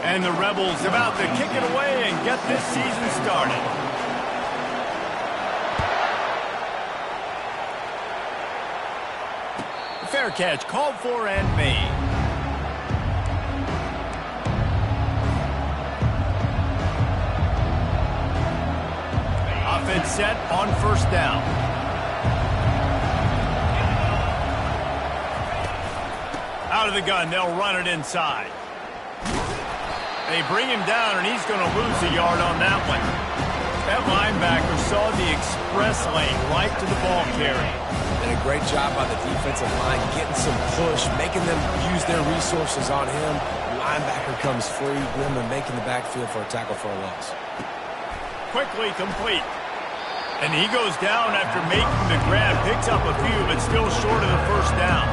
And the Rebels about to kick it away and get this season started. Fair catch called for and made. Offense set on first down. Out of the gun, they'll run it inside. They bring him down, and he's going to lose a yard on that one. That linebacker saw the express lane right to the ball carrier. And a great job by the defensive line, getting some push, making them use their resources on him. The linebacker comes free, them and making the backfield for a tackle for a loss. Quickly complete. And he goes down after making the grab, picks up a few, but still short of the first down.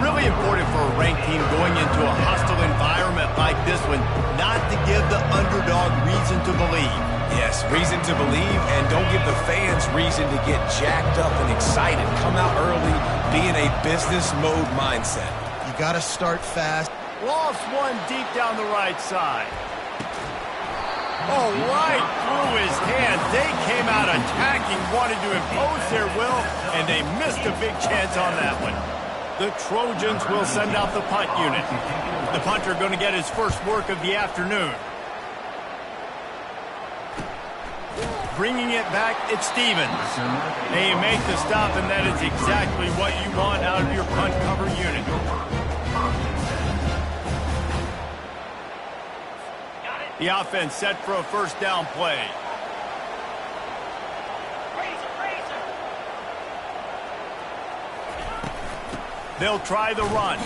Really important for a ranked team going into a hostile environment like this one, not to give the underdog reason to believe. Yes, reason to believe, and don't give the fans reason to get jacked up and excited. Come out early, be in a business mode mindset. You got to start fast. Lost one deep down the right side. Oh, right through his hands. They came out attacking, wanted to impose their will, and they missed a big chance on that one. The Trojans will send out the punt unit. The punter going to get his first work of the afternoon. Bringing it back, it's Stevens. They make the stop, and that is exactly what you want out of your punt cover unit. The offense set for a first down play. They'll try the run.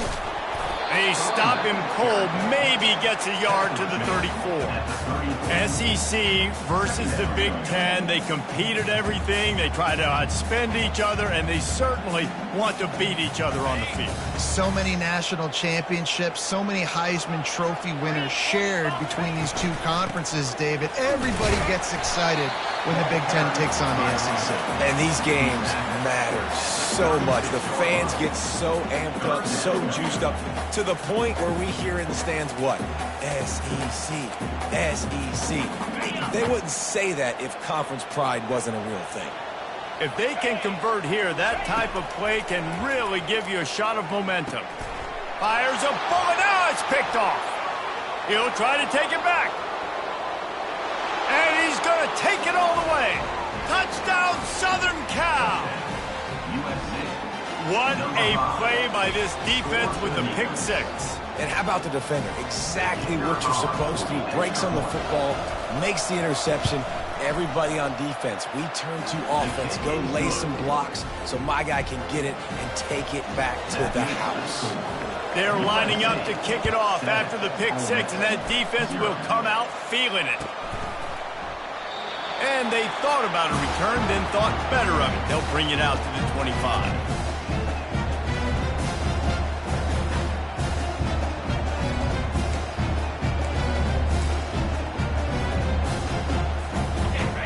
They stop him cold, maybe gets a yard to the 34. SEC versus the Big Ten. They compete at everything. They try to outspend each other, and they certainly want to beat each other on the field. So many national championships, so many Heisman Trophy winners shared between these two conferences, David. Everybody gets excited when the Big Ten takes on the SEC. And these games matter so much. The fans get so amped up, so juiced up, to the point where we hear in the stands what? SEC, SEC. They wouldn't say that if conference pride wasn't a real thing. If they can convert here, that type of play can really give you a shot of momentum. Fires a bullet. Now it's picked off. He'll try to take it back. And he's going to take it all the way. Touchdown, Southern Cal. What a play by this defense with the pick six. And how about the defender? Exactly what you're supposed to. Breaks on the football, makes the interception. Everybody on defense, we turn to offense, go lay some blocks so my guy can get it and take it back to the house. They're lining up to kick it off after the pick six, and that defense will come out feeling it. And they thought about a return, then thought better of it. They'll bring it out to the 25.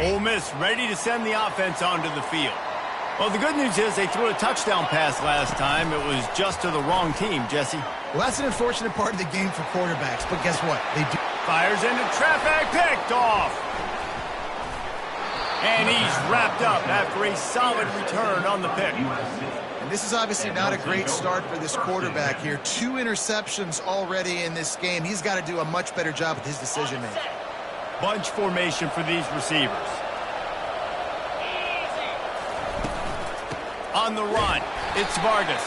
Ole Miss ready to send the offense onto the field. Well, the good news is they threw a touchdown pass last time. It was just to the wrong team, Jesse. Well, that's an unfortunate part of the game for quarterbacks, but guess what? They do. Fires into traffic, picked off. And he's wrapped up after a solid return on the pick. And this is obviously not a great start for this quarterback here. 2 interceptions already in this game. He's got to do a much better job with his decision-making. Bunch formation for these receivers. On the run, it's Vargas.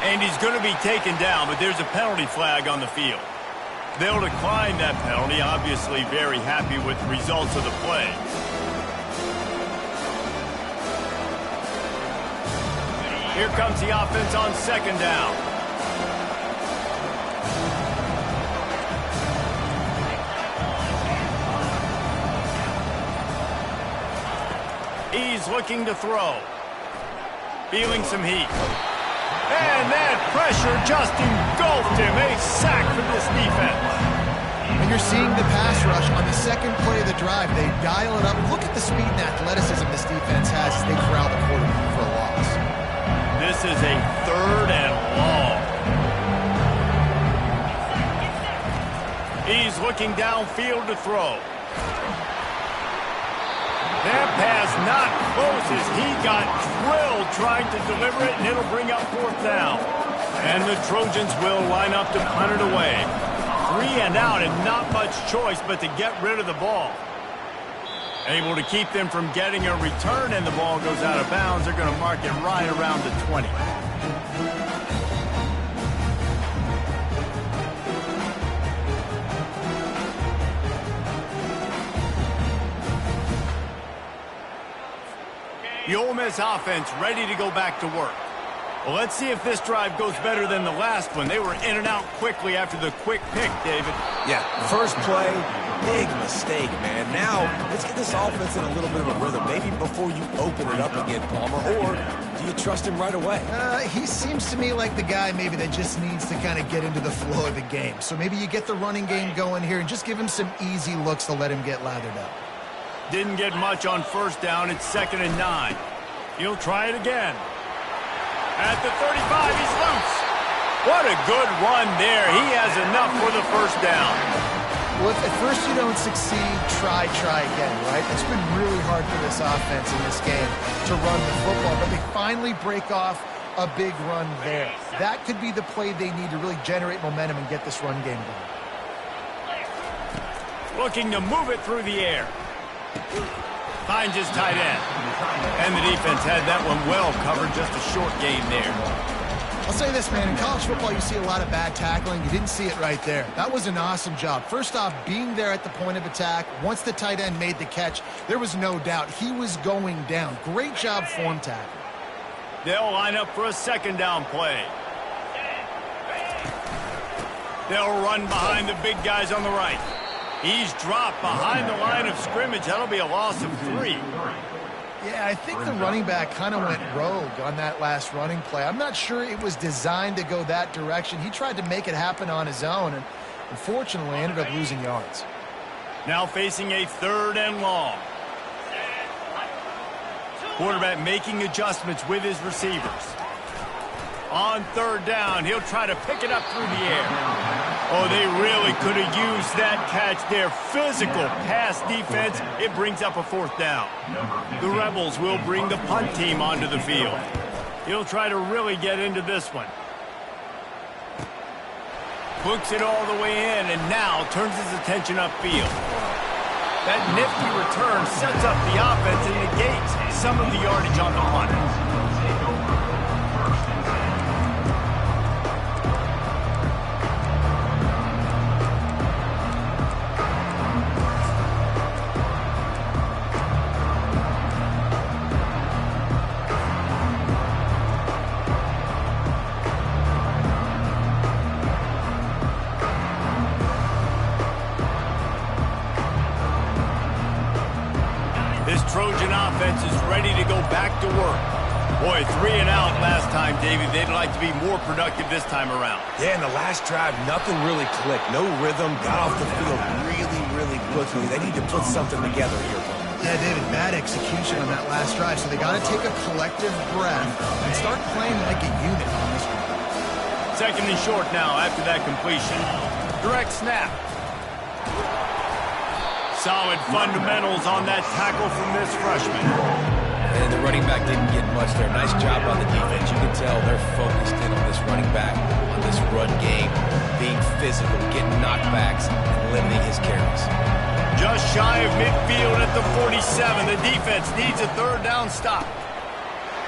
And he's going to be taken down, but there's a penalty flag on the field. They'll decline that penalty, obviously very happy with the results of the play. Here comes the offense on second down. He's looking to throw. Feeling some heat. And that pressure just engulfed him. A sack for this defense. And you're seeing the pass rush on the second play of the drive. They dial it up. Look at the speed and athleticism this defense has as they corral the quarterback for a loss. This is a 3rd and long. He's looking downfield to throw. That pass not close as he got drilled trying to deliver it, and it'll bring up 4th down. And the Trojans will line up to punt it away. 3 and out and not much choice but to get rid of the ball. Able to keep them from getting a return, and the ball goes out of bounds. They're going to mark it right around the 20. The Ole Miss offense ready to go back to work. Well, let's see if this drive goes better than the last one. They were in and out quickly after the quick pick, David. Yeah, first play, big mistake, man. Now, let's get this offense in a little bit of a rhythm. Maybe before you open it up again, Palmer, or do you trust him right away? He seems to me like the guy maybe that just needs to kind of get into the flow of the game. So maybe you get the running game going here and just give him some easy looks to let him get lathered up. Didn't get much on 1st down. It's 2nd and 9. He'll try it again. At the 35, he's loose. What a good run there. He has enough for the 1st down. Well, if at first you don't succeed, try again, right? It's been really hard for this offense in this game to run the football, but they finally break off a big run there. That could be the play they need to really generate momentum and get this run game going. Looking to move it through the air. Finds his tight end. And the defense had that one well covered. Just a short gain there. I'll say this, man. In college football, you see a lot of bad tackling. You didn't see it right there. That was an awesome job. First off, being there at the point of attack. Once the tight end made the catch, there was no doubt he was going down. Great job form tackle. They'll line up for a 2nd down play. They'll run behind the big guys on the right. He's dropped behind the line of scrimmage. That'll be a loss of 3. Yeah, I think the running back kind of went rogue on that last running play. I'm not sure it was designed to go that direction. He tried to make it happen on his own, and unfortunately ended up losing yards. Now facing a 3rd and long. Quarterback making adjustments with his receivers. On 3rd down, he'll try to pick it up through the air. Oh, they really could have used that catch there. Physical pass defense. It brings up a 4th down. The Rebels will bring the punt team onto the field. He'll try to really get into this one. Hooks it all the way in and now turns his attention upfield. That nifty return sets up the offense and negates some of the yardage on the punt. Trojan offense is ready to go back to work. Boy, 3 and out last time, Davey. They'd like to be more productive this time around. Yeah, in the last drive, nothing really clicked. No rhythm, got off the field really quickly. They need to put something together here. Yeah, David, bad execution on that last drive, so they got to take a collective breath and start playing like a unit on this one. 2nd and short now after that completion. Direct snap. Solid fundamentals on that tackle from this freshman. And the running back didn't get much there. Nice job on the defense. You can tell they're focused in on this running back, on this run game, being physical, getting knockbacks, and limiting his carries. Just shy of midfield at the 47. The defense needs a 3rd down stop.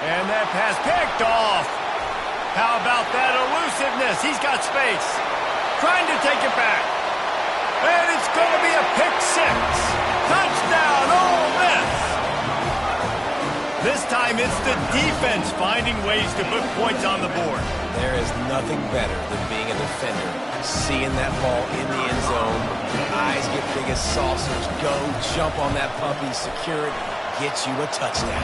And that pass picked off. How about that elusiveness? He's got space. Trying to take it back. And it's going to be a pick 6. Touchdown, Ole Miss. This time it's the defense finding ways to put points on the board. There is nothing better than being a defender. Seeing that ball in the end zone, eyes get big as saucers, go, jump on that puppy, secure it, get you a touchdown.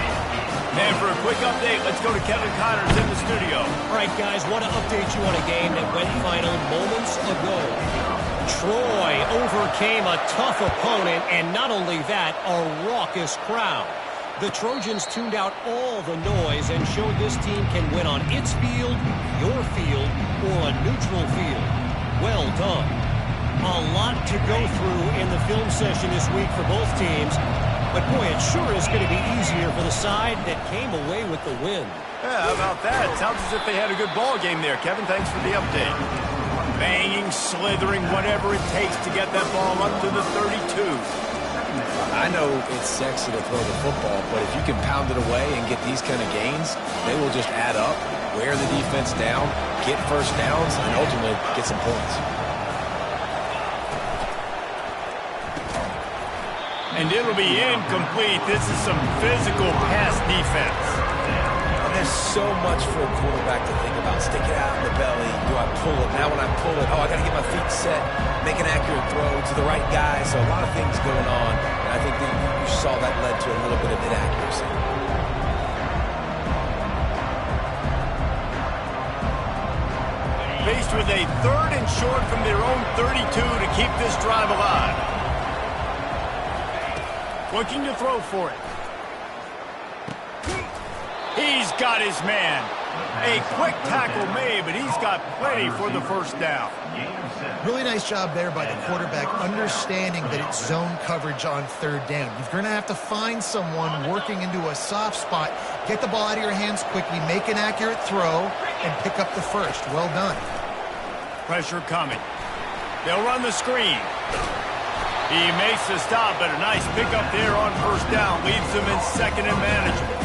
And for a quick update, let's go to Kevin Connors in the studio. All right, guys, want to update you on a game that went final moments ago. Troy overcame a tough opponent, and not only that, a raucous crowd. The Trojans tuned out all the noise and showed this team can win on its field, your field, or a neutral field. Well done. A lot to go through in the film session this week for both teams. But, boy, it sure is going to be easier for the side that came away with the win. Yeah, how about that? Sounds as if they had a good ball game there, Kevin. Thanks for the update. Banging, slithering, whatever it takes to get that ball up to the 32. I know it's sexy to throw the football, but if you can pound it away and get these kind of gains, they will just add up, wear the defense down, get first downs, and ultimately get some points. And it'll be incomplete. This is some physical pass defense. There's so much for a quarterback to think about. Stick it out in the belly. Do I pull it? Now when I pull it, I got to get my feet set, make an accurate throw to the right guy. So a lot of things going on, and I think that you saw that led to a little bit of inaccuracy. Faced with a 3rd and short from their own 32 to keep this drive alive. Looking to throw for it. He's got his man. A quick tackle made, but he's got plenty for the first down. Really nice job there by the quarterback, understanding that it's zone coverage on 3rd down. You're going to have to find someone working into a soft spot, get the ball out of your hands quickly, make an accurate throw, and pick up the first. Well done. Pressure coming. They'll run the screen. He makes the stop, but a nice pickup there on first down. Leaves them in 2nd and manageable.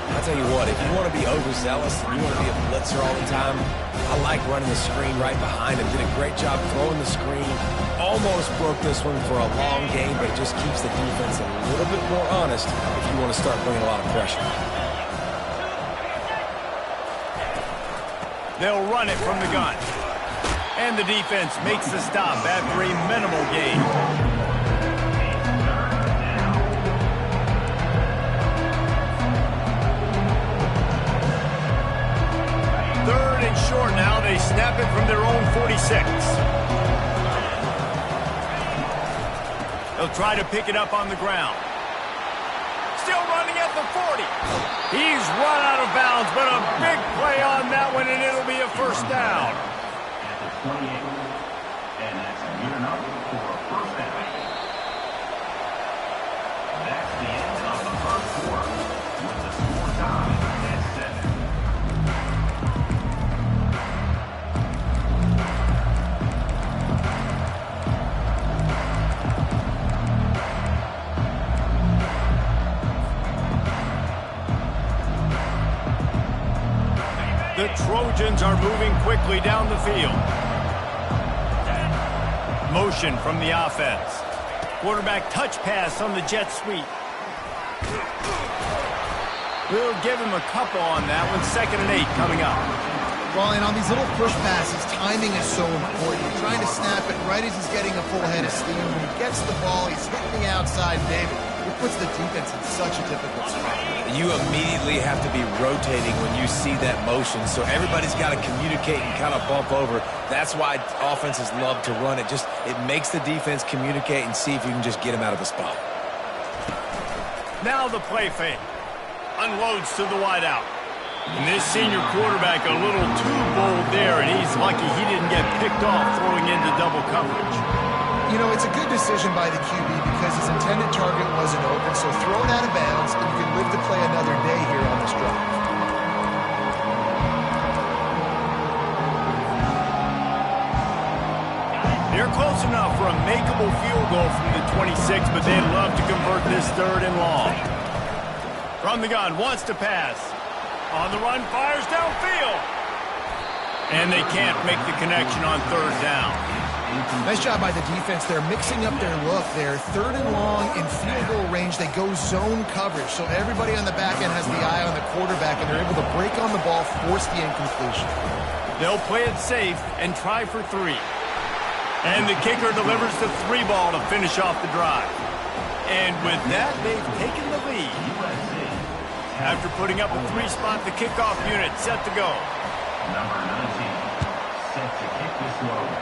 I'll tell you what, if you want to be overzealous and you want to be a blitzer all the time, I like running the screen right behind him. Did a great job throwing the screen. Almost broke this one for a long game, but it just keeps the defense a little bit more honest if you want to start bringing a lot of pressure. They'll run it from the gun. And the defense makes the stop after a minimal gain. Short now, they snap it from their own 46. They'll try to pick it up on the ground. Still running at the 40. He's run out of bounds, but a big play on that one, and it'll be a first down. At the 28, and that's good enough for a first down. That's the end of the first quarter, with the score tied at 7. The Trojans are moving quickly down the field. Motion from the offense. Quarterback touch pass on the jet sweep. We'll give him a couple on that one. 2nd and 8 coming up. Well, and on these little push passes, timing is so important. You're trying to snap it right as he's getting a full head of steam. When he gets the ball, he's hitting the outside big. It puts the defense in such a difficult spot. You immediately have to be rotating when you see that motion, so everybody's got to communicate and kind of bump over. That's why offenses love to run it. It makes the defense communicate and see if you can just get him out of the spot. Now the play fake. Unloads to the wideout. And this senior quarterback a little too bold there, and he's lucky he didn't get picked off throwing into double coverage. You know, it's a good decision by the QB because his intended target wasn't open, so throw it out of bounds, and you can live to play another day here on this drive. They're close enough for a makeable field goal from the 26, but they'd love to convert this 3rd and long. From the gun, wants to pass. On the run, fires downfield. And they can't make the connection on 3rd down. Nice job by the defense. They're mixing up their look there. 3rd and long in field goal range. They go zone coverage. So everybody on the back end has the eye on the quarterback, and they're able to break on the ball, force the incompletion. They'll play it safe and try for 3. And the kicker delivers the 3 ball to finish off the drive. And with that, they've taken the lead. After putting up a 3-spot, the kickoff unit set to go. Number 19, set to kick this one.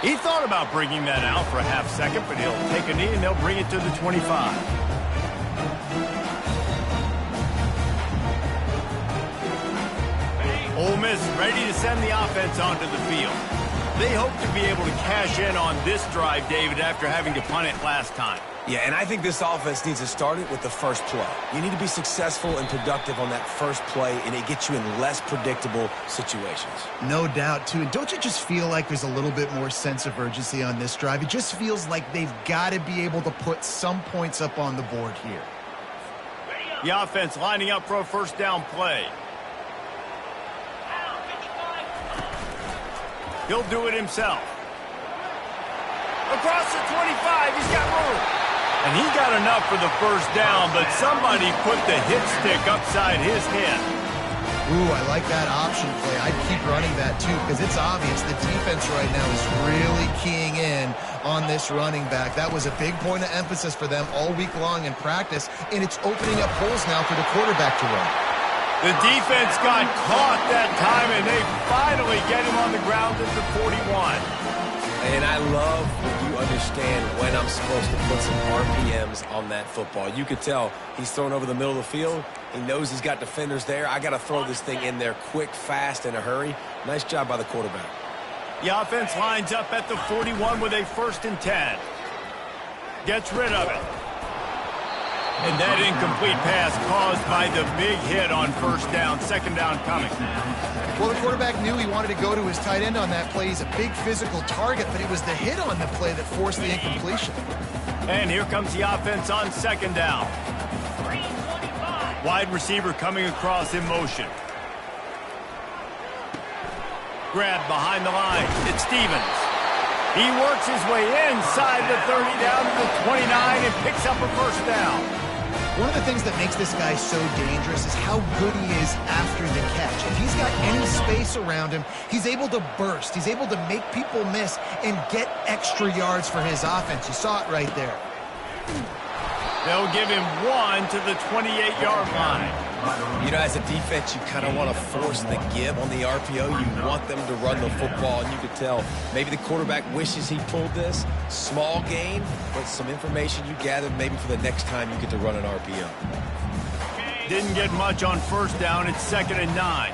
He thought about bringing that out for a half second, but he'll take a knee and they'll bring it to the 25. Ole Miss ready to send the offense onto the field. They hope to be able to cash in on this drive, David, after having to punt it last time. Yeah, and I think this offense needs to start it with the first play. You need to be successful and productive on that first play, and it gets you in less predictable situations. No doubt, too. And don't you just feel like there's a little bit more sense of urgency on this drive? It just feels like they've got to be able to put some points up on the board here. The offense lining up for a first down play. He'll do it himself. Across the 25, he's got room. And he got enough for the first down, but somebody put the hit stick upside his head. Ooh, I like that option play. I'd keep running that, too, because it's obvious the defense right now is really keying in on this running back. That was a big point of emphasis for them all week long in practice, and it's opening up holes now for the quarterback to run. The defense got caught that time, and they finally get him on the ground at the 41. And I love when you understand when I'm supposed to put some RPMs on that football. You could tell he's throwing over the middle of the field. He knows he's got defenders there. I got to throw this thing in there quick, fast, in a hurry. Nice job by the quarterback. The offense lines up at the 41 with a 1st and 10. Gets rid of it. And that incomplete pass caused by the big hit on first down. Second down coming. Well, the quarterback knew he wanted to go to his tight end on that play. He's a big physical target, but it was the hit on the play that forced the incompletion. And here comes the offense on second down. Wide receiver coming across in motion. Grab behind the line. It's Stevens. He works his way inside the 30 down to the 29 and picks up a first down. One of the things that makes this guy so dangerous is how good he is after the catch. If he's got any space around him, he's able to burst. He's able to make people miss and get extra yards for his offense. You saw it right there. They'll give him 1 to the 28-yard line. You know, as a defense, you kind of want to force the give on the RPO. You want them to run the football, and you could tell maybe the quarterback wishes he pulled this. Small gain, but some information you gathered maybe for the next time you get to run an RPO. Didn't get much on first down. It's 2nd and 9.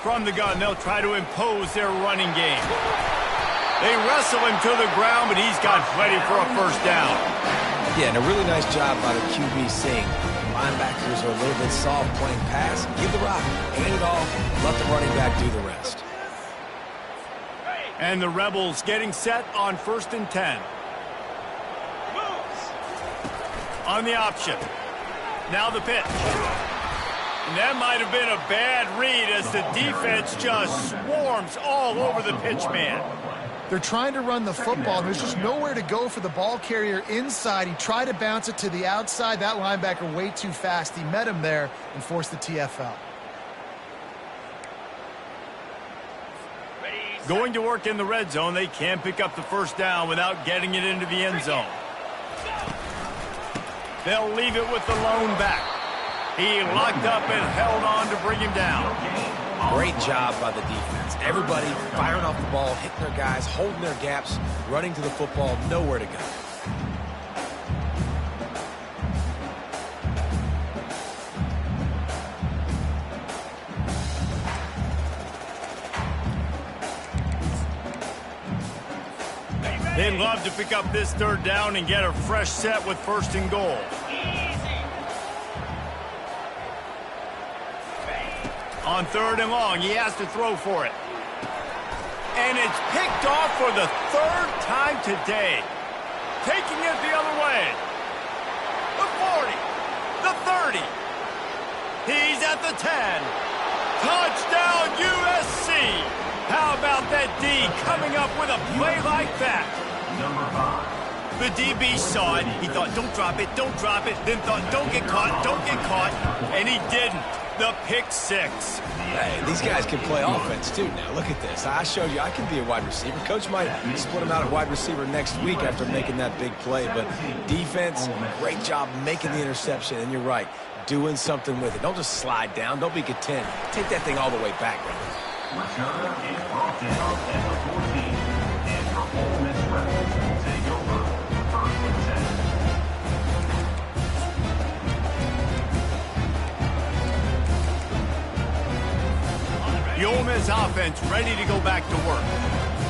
From the gun, they'll try to impose their running game. They wrestle him to the ground, but he's got plenty for a first down. Yeah, and a really nice job by the QB seeing linebackers are a little bit soft playing pass. Give the rock, hand it off, let the running back do the rest. And the Rebels getting set on 1st and 10. On the option. Now the pitch. And that might have been a bad read as the defense just swarms all over the pitch man. They're trying to run the football. There's just nowhere to go for the ball carrier inside. He tried to bounce it to the outside. That linebacker way too fast. He met him there and forced the TFL. Going to work in the red zone. They can't pick up the first down without getting it into the end zone. They'll leave it with the lone back. He locked up and held on to bring him down. Great job by the defense. Everybody firing off the ball, hitting their guys, holding their gaps, running to the football, nowhere to go. They'd love to pick up this 3rd down and get a fresh set with 1st and goal. On 3rd and long, he has to throw for it. And it's picked off for the 3rd time today. Taking it the other way. The 40. The 30. He's at the 10. Touchdown USC. How about that D coming up with a play like that? Number 5. The DB saw it. He thought, don't drop it, don't drop it. Then thought, don't get caught, don't get caught. And he didn't. The pick 6. Hey, these guys can play offense, too. Now, look at this. I showed you I can be a wide receiver. Coach might split him out at wide receiver next week after making that big play. But defense, great job making the interception. And you're right, doing something with it. Don't just slide down. Don't be content. Take that thing all the way back. Return is brought down at the 14. And for Ole Miss Rebels will take over 1st and 10. The Ole Miss offense ready to go back to work.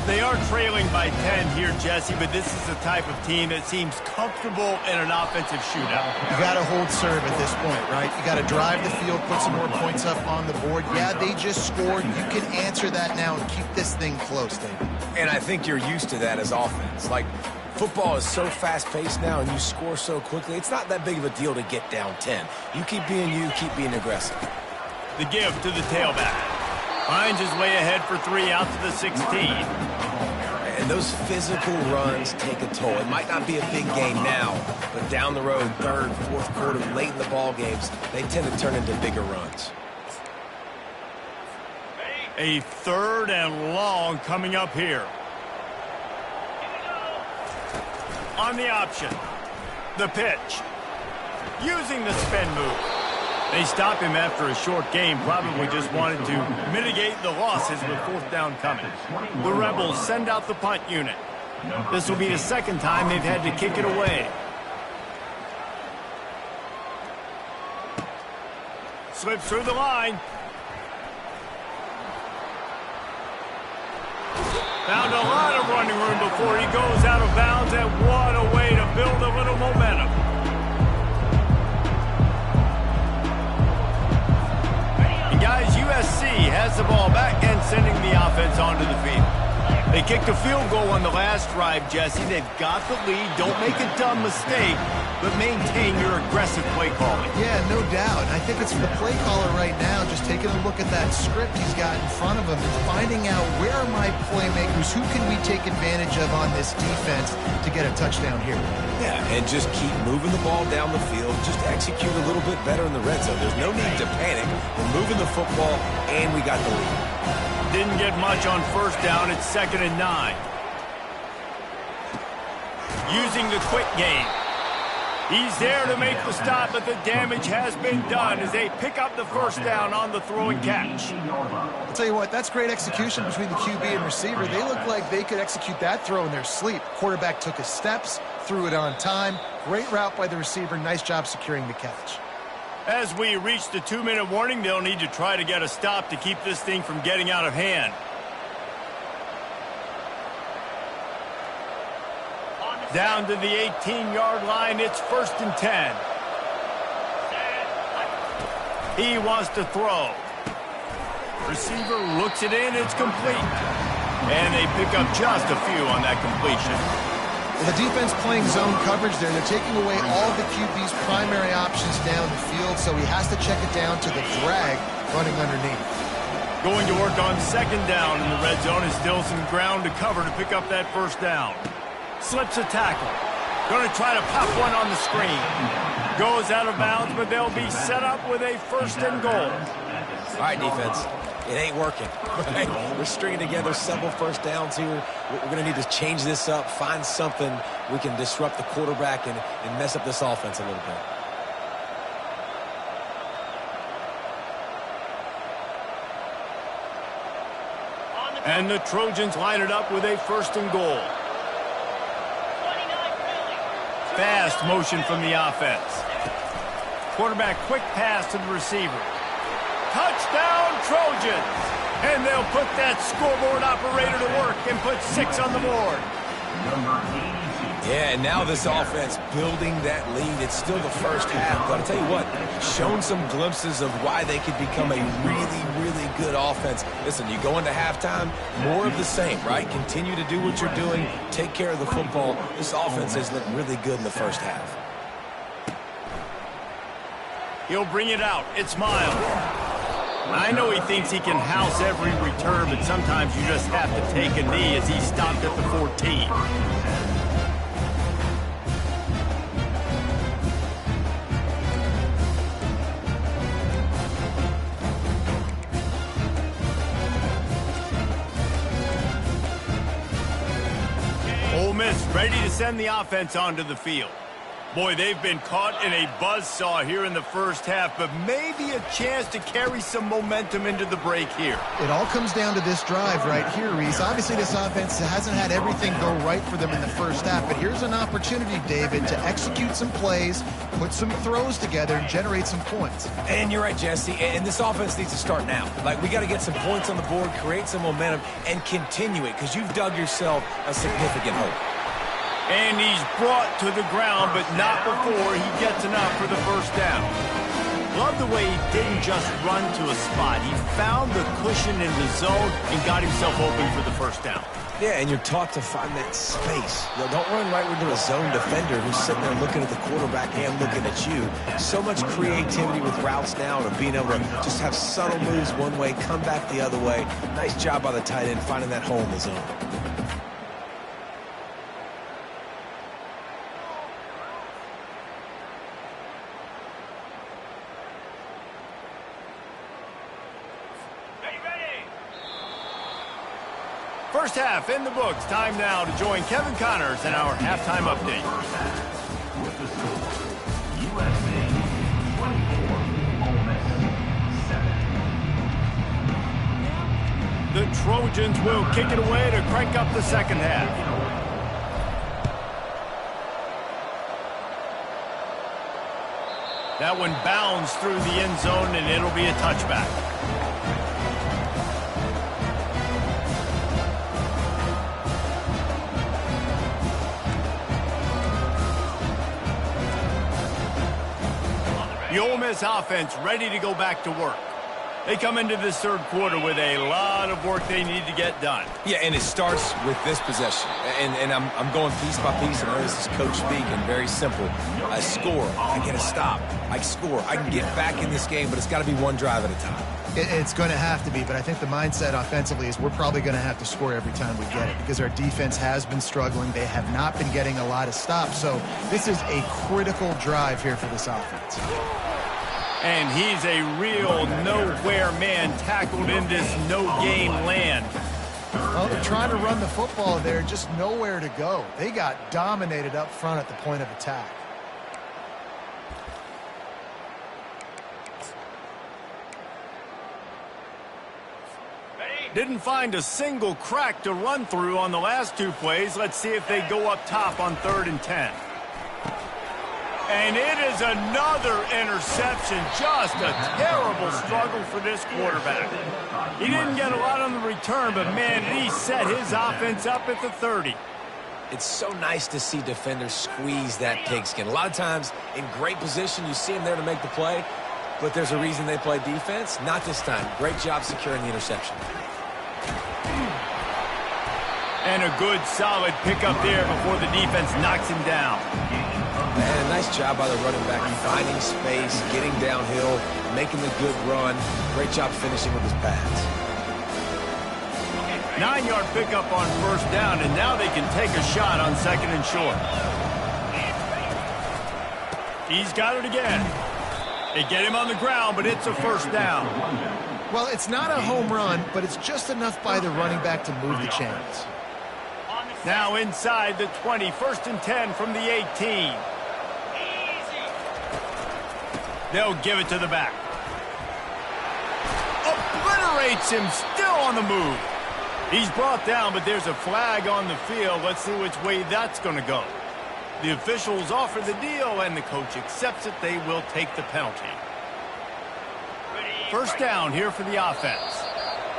They are trailing by 10 here, Jesse, but this is the type of team that seems comfortable in an offensive shootout. You got to hold serve at this point, right? You got to drive the field, put some more points up on the board. Yeah, they just scored. You can answer that now and keep this thing close, David. And I think you're used to that as offense. Like, football is so fast-paced now, and you score so quickly. It's not that big of a deal to get down 10. You keep being you, keep being aggressive. The give to the tailback. Finds his way ahead for 3 out to the 16. And those physical runs take a toll. It might not be a big game now, but down the road, third, fourth quarter, late in the ball games, they tend to turn into bigger runs. A 3rd and long coming up here. On the option. The pitch. Using the spin move. They stop him after a short game, probably just wanted to mitigate the losses with 4th down coming. The Rebels send out the punt unit. This will be the 2nd time they've had to kick it away. Slips through the line. Found a lot of running room before he goes out of bounds, and what a way to build a little momentum. Guys, USC has the ball back and sending the offense onto the field. They kicked a field goal on the last drive, Jesse. They've got the lead. Don't make a dumb mistake, but maintain your aggressive play calling. Yeah, no doubt. I think it's the play caller right now just taking a look at that script he's got in front of him and finding out where are my playmakers, who can we take advantage of on this defense to get a touchdown here. Yeah, and just keep moving the ball down the field. Just execute a little bit better in the red zone. There's no need to panic. We're moving the football, and we got the lead. Didn't get much on 1st down. It's 2nd and 9. Using the quick game. He's there to make the stop, but the damage has been done as they pick up the 1st down on the throw and catch. I'll tell you what, that's great execution between the QB and receiver. They look like they could execute that throw in their sleep. Quarterback took his steps, threw it on time. Great route by the receiver. Nice job securing the catch. As we reach the 2-minute warning, they'll need to try to get a stop to keep this thing from getting out of hand. Down to the 18-yard line, it's 1st and 10. He wants to throw. Receiver looks it in, it's complete. And they pick up just a few on that completion. Well, the defense playing zone coverage there. They're taking away all the QB's primary options down the field, so he has to check it down to the drag running underneath. Going to work on 2nd down in the red zone is still some ground to cover to pick up that 1st down. Slips a tackle. Going to try to pop one on the screen. Goes out of bounds, but they'll be set up with a 1st and goal. All right, defense. It ain't working. Right? We're stringing together several 1st downs here. We're going to need to change this up, find something we can disrupt the quarterback and mess up this offense a little bit. And the Trojans line it up with a 1st and goal. Fast motion from the offense. Quarterback quick pass to the receiver. Touchdown, Trojans! And they'll put that scoreboard operator to work and put 6 on the board. Yeah, and now this offense building that lead. It's still the 1st half, but I'll tell you what, shown some glimpses of why they could become a really, really good offense. Listen, you go into halftime, more of the same, right? Continue to do what you're doing, take care of the football. This offense has looked really good in the 1st half. He'll bring it out. It's Miles. I know he thinks he can house every return, but sometimes you just have to take a knee as he stopped at the 14. Ole Miss ready to send the offense onto the field. Boy, they've been caught in a buzzsaw here in the first half, but maybe a chance to carry some momentum into the break here. It all comes down to this drive right here, Reese. Obviously, this offense hasn't had everything go right for them in the first half, but here's an opportunity, David, to execute some plays, put some throws together, and generate some points. And you're right, Jesse, and this offense needs to start now. Like, we got to get some points on the board, create some momentum, and continue it, because you've dug yourself a significant hole. And he's brought to the ground, but not before he gets enough for the first down. Love the way he didn't just run to a spot. He found the cushion in the zone and got himself open for the first down. Yeah, and you're taught to find that space. You know, don't run right into a zone defender who's sitting there looking at the quarterback and looking at you. So much creativity with routes now and being able to just have subtle moves one way, come back the other way. Nice job by the tight end finding that hole in the zone. First half in the books. Time now to join Kevin Connors in our halftime update. With the score, USC 24, Ole Miss 7. The Trojans will kick it away to crank up the second half. That one bounds through the end zone, and it'll be a touchback. The Ole Miss offense ready to go back to work. They come into this third quarter with a lot of work they need to get done. Yeah, and it starts with this possession. And I'm going piece by piece, and I know this is coach speak, and very simple. I score. I get a stop. I score. I can get back in this game, but it's got to be one drive at a time. It's going to have to be, but I think the mindset offensively is we're probably going to have to score every time we get it because our defense has been struggling. They have not been getting a lot of stops, so this is a critical drive here for this offense. And he's a real nowhere man tackled in this no-gain land. Well, they're trying to run the football there, just nowhere to go. They got dominated up front at the point of attack. Didn't find a single crack to run through on the last two plays. Let's see if they go up top on 3rd and 10. And it is another interception. Just a terrible struggle for this quarterback. He didn't get a lot on the return, but, man, he set his offense up at the 30. It's so nice to see defenders squeeze that pigskin. A lot of times in great position, you see them there to make the play, but there's a reason they play defense. Not this time. Great job securing the interception. And a good, solid pickup there before the defense knocks him down. And a nice job by the running back, finding space, getting downhill, making the good run. Great job finishing with his pads. 9-yard pickup on 1st down, and now they can take a shot on 2nd and short. He's got it again. They get him on the ground, but it's a 1st down. Well, it's not a home run, but it's just enough by the running back to move the chains. Now inside the 20, 1st and 10 from the 18. They'll give it to the back. Obliterates him, still on the move. He's brought down, but there's a flag on the field. Let's see which way that's going to go. The officials offer the deal, and the coach accepts it. They will take the penalty. 1st down here for the offense.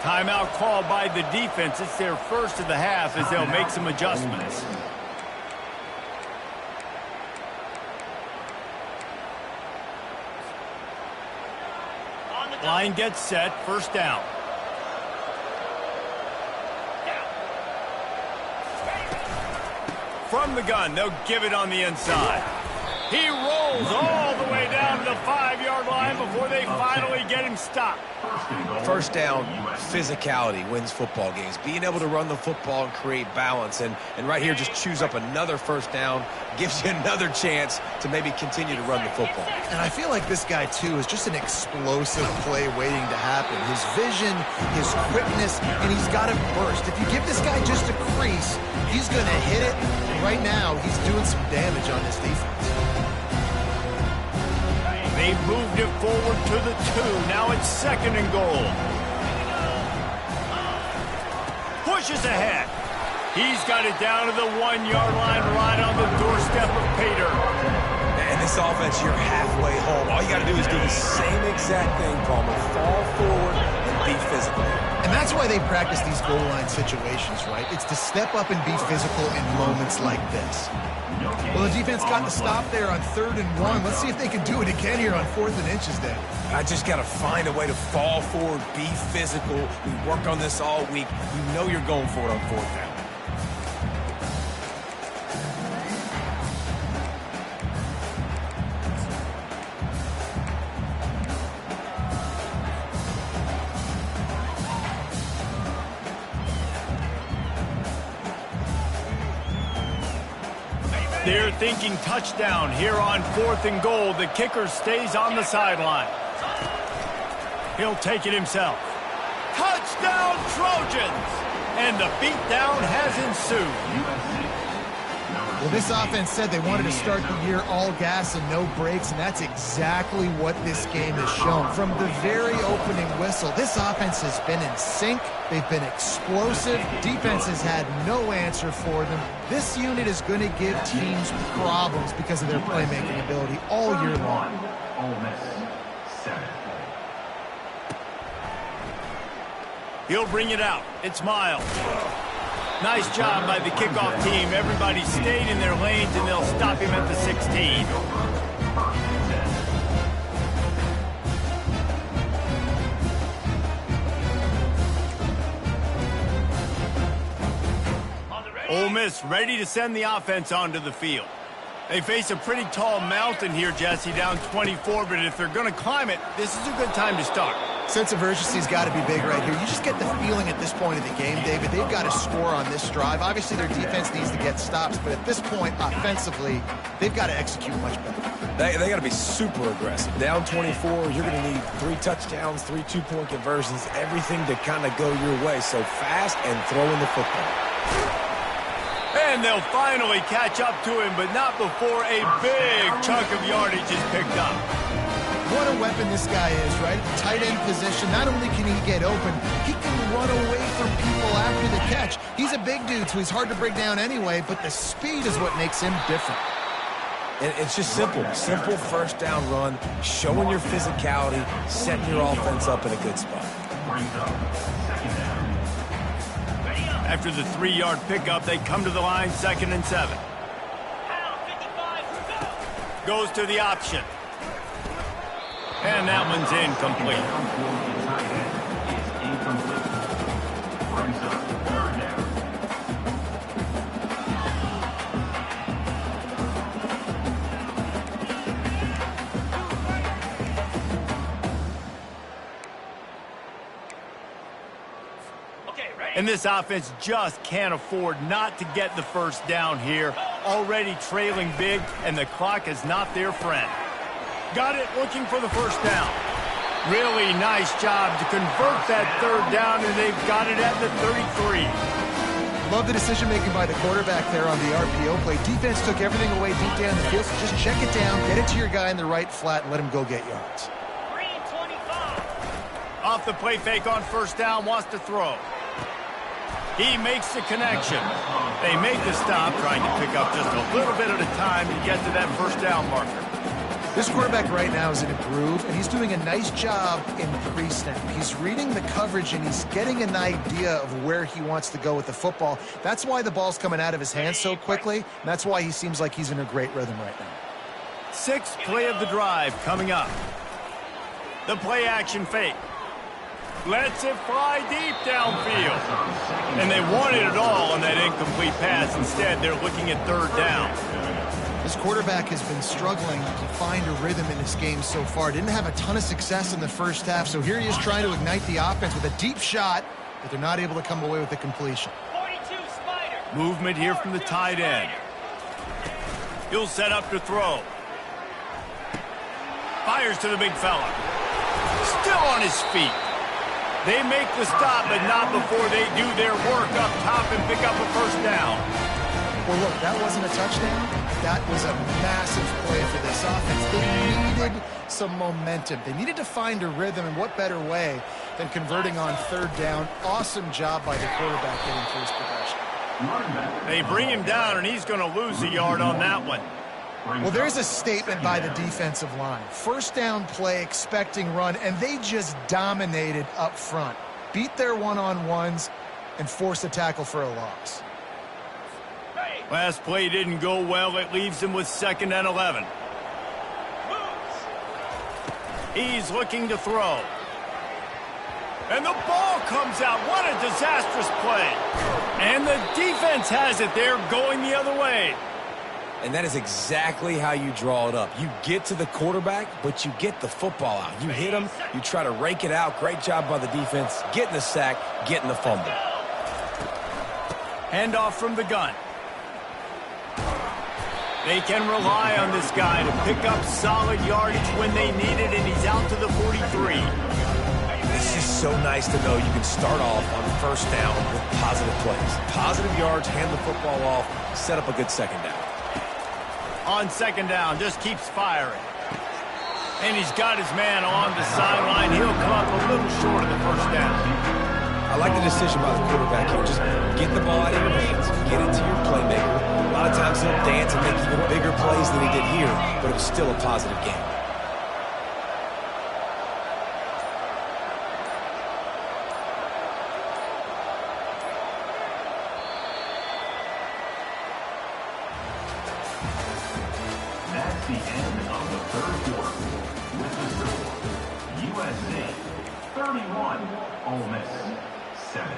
Timeout called by the defense. It's their first of the half as they'll make some adjustments. Line gets set. 1st down. From the gun, they'll give it on the inside. He rolls all the way down to the 5-yard line before they finally get him stopped. 1st down, physicality wins football games. Being able to run the football and create balance. And right here, just choose up another 1st down, gives you another chance to maybe continue to run the football. And I feel like this guy, too, is just an explosive play waiting to happen. His vision, his quickness, and he's got to burst. If you give this guy just a crease, he's going to hit it. Right now, he's doing some damage on this defense. They moved it forward to the 2. Now it's 2nd and goal. Pushes ahead. He's got it down to the 1-yard line right on the doorstep of Pater. And this offense, you're halfway home. All you got to do is do the same exact thing, Palmer. Fall forward and be physical. And that's why they practice these goal line situations, right? It's to step up and be physical in moments like this. Well, the defense got the stop there on 3rd and 1. Let's see if they can do it again here on 4th and inches then. I just got to find a way to fall forward, be physical. We work on this all week. You know you're going for it on 4th down. They're thinking touchdown here on 4th and goal. The kicker stays on the sideline. He'll take it himself. Touchdown, Trojans! And the beatdown has ensued. Well, this offense said they wanted to start the year all gas and no brakes, and that's exactly what this game has shown. From the very opening whistle, this offense has been in sync. They've been explosive. Defense has had no answer for them. This unit is going to give teams problems because of their playmaking ability all year long. Ole Miss, 7. He'll bring it out. It's Miles. Nice job by the kickoff team. Everybody stayed in their lanes, and they'll stop him at the 16. Ole Miss ready to send the offense onto the field. They face a pretty tall mountain here, Jesse, down 24, but if they're going to climb it, this is a good time to start. Sense of urgency's got to be big right here. You just get the feeling at this point of the game, David, they've got to score on this drive. Obviously, their defense needs to get stops, but at this point, offensively, they've got to execute much better. They got to be super aggressive. Down 24, you're going to need 3 touchdowns, 3 two-point conversions, everything to kind of go your way. So fast and throwing the football. And they'll finally catch up to him, but not before a big chunk of yardage is picked up. What a weapon this guy is, right? Tight end position. Not only can he get open, he can run away from people after the catch. He's a big dude, so he's hard to break down anyway, but the speed is what makes him different. And it's just simple. Simple first down run, showing your physicality, setting your offense up in a good spot. After the 3-yard pickup, they come to the line, 2nd and 7. Goes to the option. And that one's incomplete. And this offense just can't afford not to get the first down here. Already trailing big, and the clock is not their friend. Got it, looking for the first down. Really nice job to convert that 3rd down, and they've got it at the 33. Love the decision-making by the quarterback there on the RPO play. Defense took everything away deep down the field, so just check it down, get it to your guy in the right flat, and let him go get yards. Off the play fake on first down, wants to throw. He makes the connection. They make the stop, trying to pick up just a little bit at a time to get to that first down marker. This quarterback right now is in a groove, and he's doing a nice job in pre-snap. He's reading the coverage, and he's getting an idea of where he wants to go with the football. That's why the ball's coming out of his hands so quickly, and that's why he seems like he's in a great rhythm right now. 6th play of the drive coming up. The play action fake. Lets it fly deep downfield. And they wanted it all on that incomplete pass. Instead, they're looking at 3rd down. This quarterback has been struggling to find a rhythm in this game so far. Didn't have a ton of success in the first half, so here he is trying to ignite the offense with a deep shot, but they're not able to come away with the completion. 42 Spider. Movement here from the tight end. He'll set up to throw. Fires to the big fella. Still on his feet. They make the stop, but not before they do their work up top and pick up a first down. Well, look, that wasn't a touchdown, that was a massive play for this offense. They needed some momentum. They needed to find a rhythm, and what better way than converting on third down. Awesome job by the quarterback getting through his progression. They bring him down, and he's going to lose a yard on that one. Well, there's a statement by the defensive line. First down play, expecting run, and they just dominated up front. Beat their one-on-ones and force a tackle for a loss. Last play didn't go well. It leaves him with 2nd and 11. He's looking to throw. And the ball comes out. What a disastrous play. And the defense has it there, going the other way. And that is exactly how you draw it up. You get to the quarterback, but you get the football out. You hit him, you try to rake it out. Great job by the defense, getting the sack, getting the fumble. Handoff from the gun. They can rely on this guy to pick up solid yardage when they need it, and he's out to the 43. This is so nice to know you can start off on first down with positive plays. Positive yards, hand the football off, set up a good second down. On 2nd down, just keeps firing. And he's got his man on the sideline. He'll come up a little short of the first down. I like the decision by the quarterback here. Just get the ball out of your hands, get it to your playmaker. A lot of times he'll dance and make even bigger plays than he did here, but it was still a positive game. That's the end of the third quarter. With the score, USC 31, Ole Miss 7.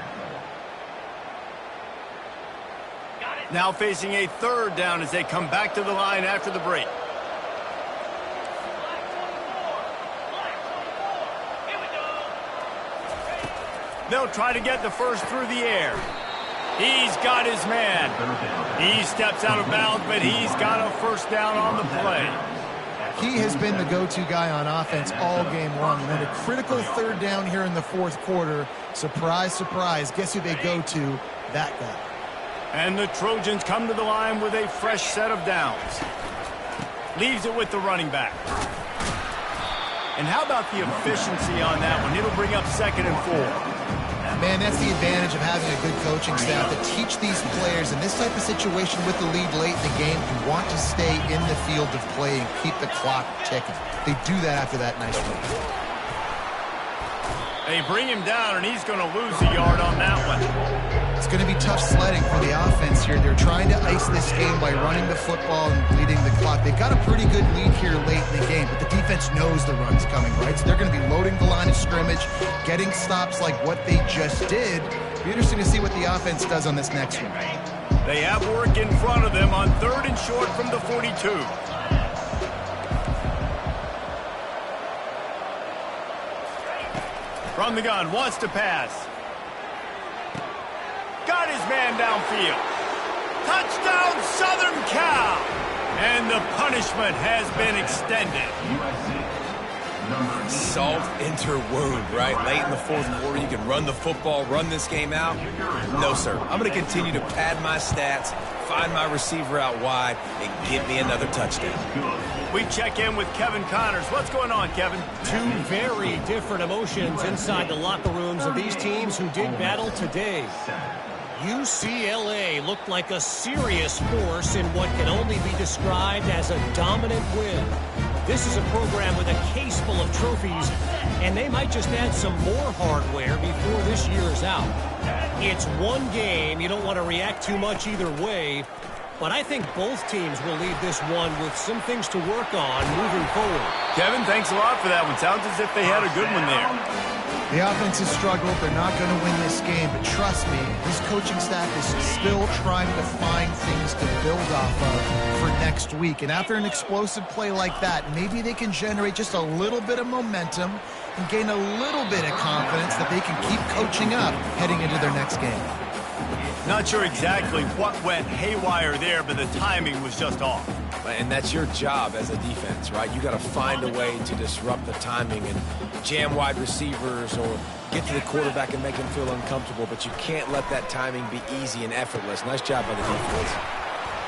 Now facing a 3rd down as they come back to the line after the break. They'll try to get the first through the air. He's got his man. He steps out of bounds, but he's got a first down on the play. He has been the go-to guy on offense all game long. And then a critical 3rd down here in the 4th quarter. Surprise, surprise. Guess who they go to? That guy. And the Trojans come to the line with a fresh set of downs. Leaves it with the running back. And how about the efficiency on that one? It'll bring up 2nd and 4. Man, that's the advantage of having a good coaching staff to teach these players in this type of situation with the lead late in the game. You want to stay in the field of play and keep the clock ticking. They do that after that nice run. They bring him down, and he's going to lose a yard on that one. It's going to be tough sledding for the offense here. They're trying to ice this game by running the football and bleeding the clock. They've got a pretty good lead here late in the game, but the defense knows the run's coming, right? So they're going to be loading the line of scrimmage, getting stops like what they just did. It'll be interesting to see what the offense does on this next one. They have work in front of them on 3rd and short from the 42. From the gun, wants to pass. Got his man downfield. Touchdown, Southern Cal! And the punishment has been extended. Salt enter wound, right? Late in the 4th quarter, you can run the football, run this game out. No, sir. I'm going to continue to pad my stats, find my receiver out wide, and give me another touchdown. We check in with Kevin Connors. What's going on, Kevin? Two very different emotions inside the locker rooms of these teams who did battle today. UCLA looked like a serious force in what can only be described as a dominant win. This is a program with a case full of trophies, and they might just add some more hardware before this year is out. It's one game. You don't want to react too much either way, but I think both teams will leave this one with some things to work on moving forward. Kevin, thanks a lot for that one. Sounds as if they had a good one there. The offense has struggled. They're not going to win this game, but trust me, this coaching staff is still trying to find things to build off of for next week. And after an explosive play like that, maybe they can generate just a little bit of momentum and gain a little bit of confidence that they can keep coaching up heading into their next game. Not sure exactly what went haywire there, but the timing was just off. And that's your job as a defense, right? You got to find a way to disrupt the timing and jam wide receivers or get to the quarterback and make him feel uncomfortable, but you can't let that timing be easy and effortless. Nice job by the defense.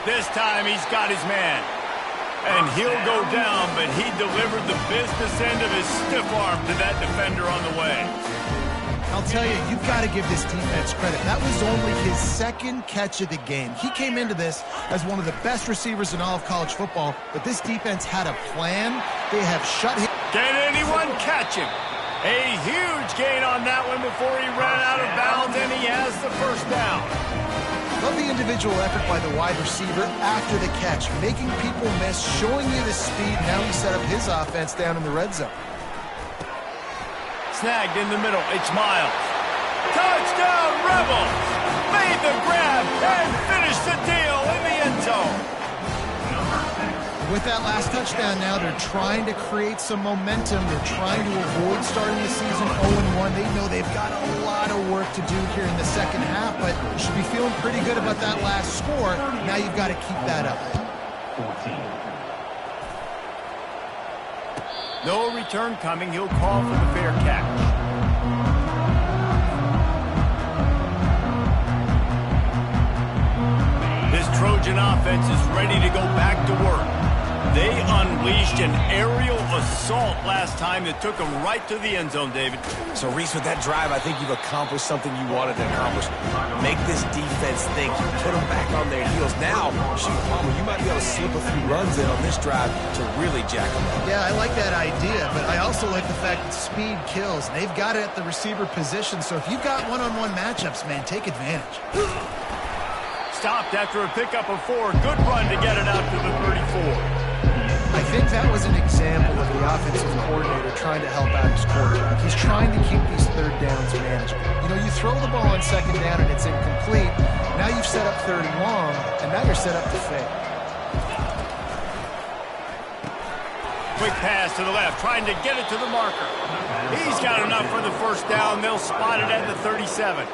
This time he's got his man. And he'll go down, but he delivered the business end of his stiff arm to that defender on the way. I'll tell you, you've got to give this defense credit. That was only his second catch of the game. He came into this as one of the best receivers in all of college football, but this defense had a plan. They have shut him. Can anyone catch him? A huge gain on that one before he ran out of bounds, and he has the first down. Love the individual effort by the wide receiver after the catch, making people miss, showing you the speed. Now he set up his offense down in the red zone. Snagged in the middle, it's Miles. Touchdown, Rebels! Made the grab and finished the deal in the end zone. With that last touchdown now, they're trying to create some momentum. They're trying to avoid starting the season 0-1. They know they've got a lot of work to do here in the second half, but you should be feeling pretty good about that last score. Now you've got to keep that up. 14. No return coming. He'll call for the fair catch. This Trojan offense is ready to go back to work. They unleashed an aerial assault last time that took them right to the end zone, David. So, Reese, with that drive, I think you've accomplished something you wanted to accomplish. Make this defense think. Put them back on their heels. Now, shoot, Palmer, you might be able to slip a few runs in on this drive to really jack them up. Yeah, I like that idea, but I also like the fact that speed kills. They've got it at the receiver position, so if you've got one-on-one matchups, man, take advantage. Stopped after a pickup of 4. Good run to get it out to the 34. I think that was an example of the offensive coordinator trying to help out his quarterback. He's trying to keep these third downs manageable. You know, you throw the ball on second down and it's incomplete. Now you've set up third and long, and now you're set up to fail. Quick pass to the left, trying to get it to the marker. He's got enough for the first down. They'll spot it at the 37.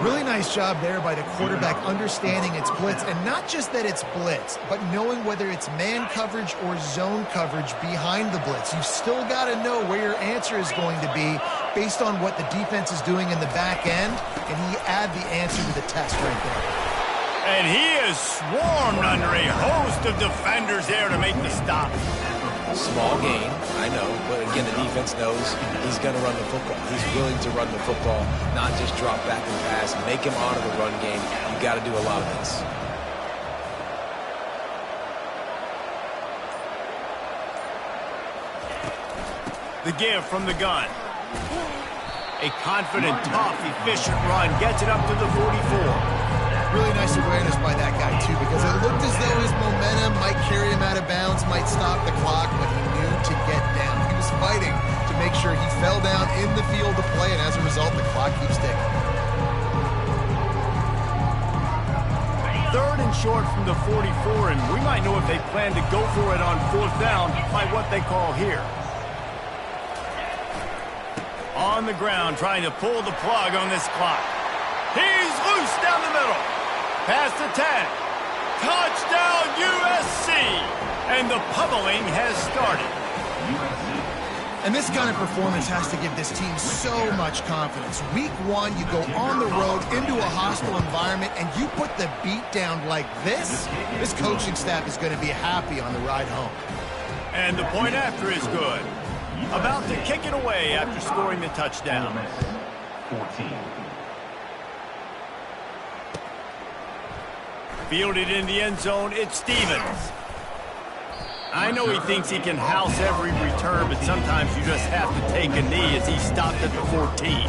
Really nice job there by the quarterback understanding it's blitz, and not just that it's blitz, but knowing whether it's man coverage or zone coverage behind the blitz. You've still got to know where your answer is going to be based on what the defense is doing in the back end, and he add the answer to the test right there. And he is swarmed under a host of defenders there to make the stop. Small gain, I know, but again, the defense knows he's going to run the football. He's willing to run the football, not just drop back and pass, make him honor the run game. You got to do a lot of this. The give from the gun. A confident, tough, efficient run gets it up to the 44. Really nice awareness by that guy, too, because it looked as though his momentum might carry him out of bounds, might stop the clock, but he knew to get down. He was fighting to make sure he fell down in the field to play, and as a result, the clock keeps ticking. Third and short from the 44, and we might know if they plan to go for it on fourth down by what they call here. On the ground, trying to pull the plug on this clock. He's loose down the middle. Past the 10. Touchdown, USC. And the pummeling has started. And this kind of performance has to give this team so much confidence. Week 1, you go on the road into a hostile environment, and you put the beat down like this. This coaching staff is going to be happy on the ride home. And the point after is good. About to kick it away after scoring the touchdown. 14. Fielded in the end zone, it's Stevens. I know he thinks he can house every return, but sometimes you just have to take a knee as he stopped at the 14.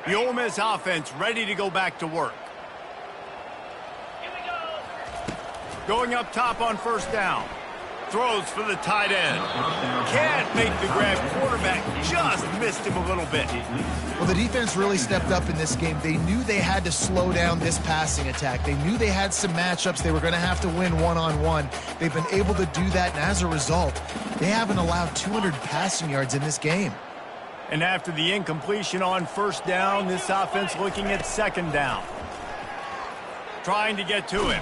The Ole Miss offense ready to go back to work. Going up top on first down. Throws for the tight end. Can't make the grab. Quarterback just missed him a little bit. Well, the defense really stepped up in this game. They knew they had to slow down this passing attack. They knew they had some matchups they were going to have to win one-on-one. They've been able to do that, and as a result, they haven't allowed 200 passing yards in this game. And after the incompletion on first down, this offense looking at second down. Trying to get to him.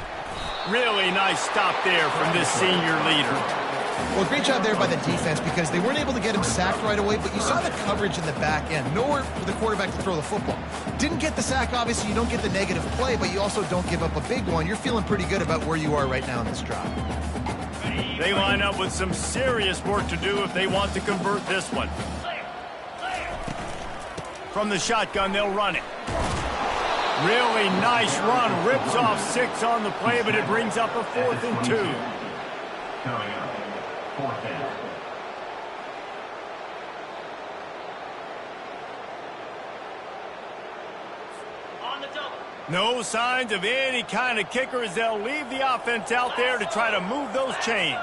Really nice stop there from this senior leader. Well, great job there by the defense because they weren't able to get him sacked right away, but you saw the coverage in the back end. Nowhere for the quarterback to throw the football. Didn't get the sack, obviously. You don't get the negative play, but you also don't give up a big one. You're feeling pretty good about where you are right now in this drive. They line up with some serious work to do if they want to convert this one. From the shotgun, they'll run it. Really nice run. Rips off 6 on the play, but it brings up a 4th and 2. Coming up, 4th down. No signs of any kind of kicker as they'll leave the offense out there to try to move those chains.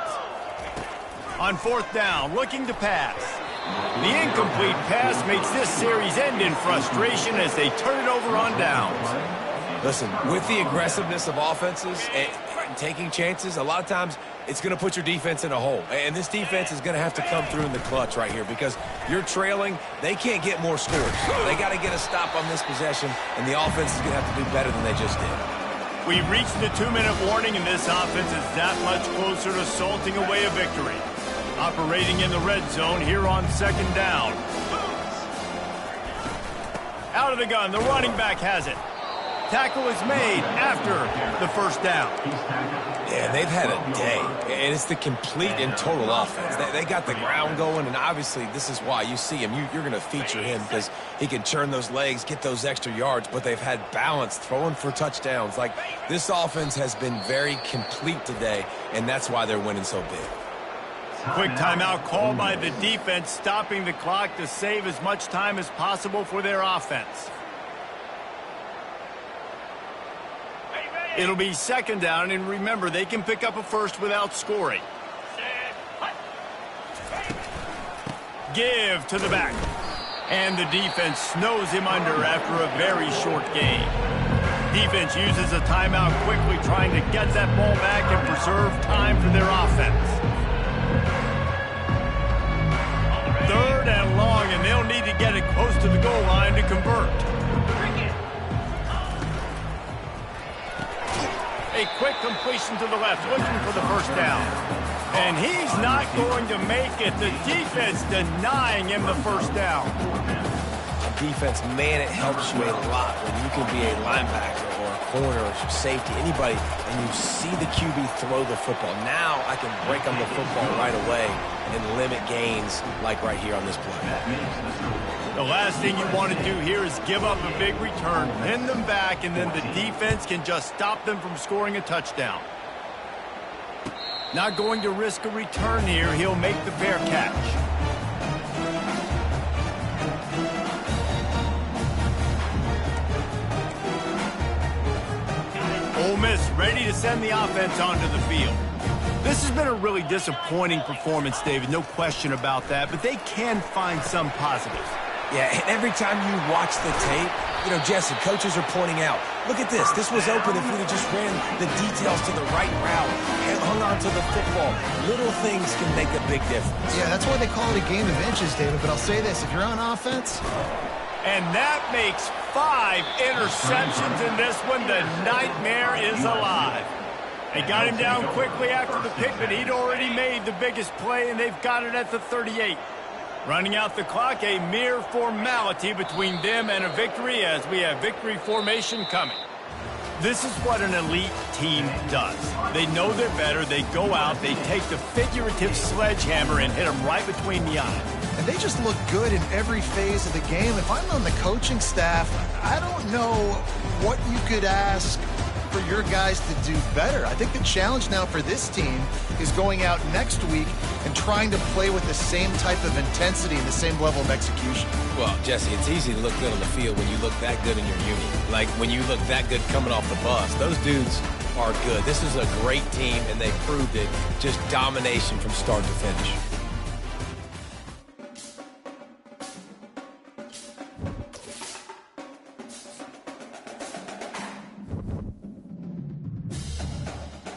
On 4th down, looking to pass. The incomplete pass makes this series end in frustration as they turn it over on downs. Listen, with the aggressiveness of offenses and taking chances, a lot of times it's going to put your defense in a hole. And this defense is going to have to come through in the clutch right here because you're trailing. They can't get more scores. They got to get a stop on this possession, and the offense is going to have to do better than they just did. We reached the 2-minute warning, and this offense is that much closer to salting away a victory. Operating in the red zone here on 2nd down. Out of the gun, the running back has it. Tackle is made after the 1st down. Yeah, they've had a day, and it's the complete and total offense. They got the ground going, and obviously this is why you see him. You're going to feature him because he can churn those legs, get those extra yards, but they've had balance, throwing for touchdowns. Like, this offense has been very complete today, and that's why they're winning so big. Quick timeout called by the defense, stopping the clock to save as much time as possible for their offense. It'll be 2nd down, and remember, they can pick up a 1st without scoring. Give to the back. And the defense snows him under after a very short gain. Defense uses a timeout quickly, trying to get that ball back and preserve time for their offense. 3rd and long, and they'll need to get it close to the goal line to convert. A quick completion to the left, looking for the 1st down. And he's not going to make it. The defense denying him the 1st down. Defense, man, it helps you a lot when you can be a linebacker or a corner or safety, anybody, and you see the QB throw the football. Now I can break on the football right away and limit gains like right here on this play. The last thing you want to do here is give up a big return, pin them back, and then the defense can just stop them from scoring a touchdown. Not going to risk a return here. He'll make the fair catch. Ole Miss ready to send the offense onto the field. This has been a really disappointing performance, David, no question about that, but they can find some positives. Yeah, and every time you watch the tape, you know, Jesse, coaches are pointing out, look at this. This was open if we'd have just ran the details to the right route and hung on to the football. Little things can make a big difference. Yeah, that's why they call it a game of inches, David, but I'll say this. If you're on offense... And that makes 5 interceptions in this one. The nightmare is alive. They got him down quickly after the pick, but he'd already made the biggest play, and they've got it at the 38. Running out the clock, a mere formality between them and a victory as we have victory formation coming. This is what an elite team does. They know they're better. They go out, they take the figurative sledgehammer and hit them right between the eyes. And they just look good in every phase of the game. If I'm on the coaching staff, I don't know what you could ask for your guys to do better. I think the challenge now for this team is going out next week and trying to play with the same type of intensity and the same level of execution. Well, Jesse, it's easy to look good on the field when you look that good in your unit. Like when you look that good coming off the bus. Those dudes are good. This is a great team, and they proved it. Just domination from start to finish.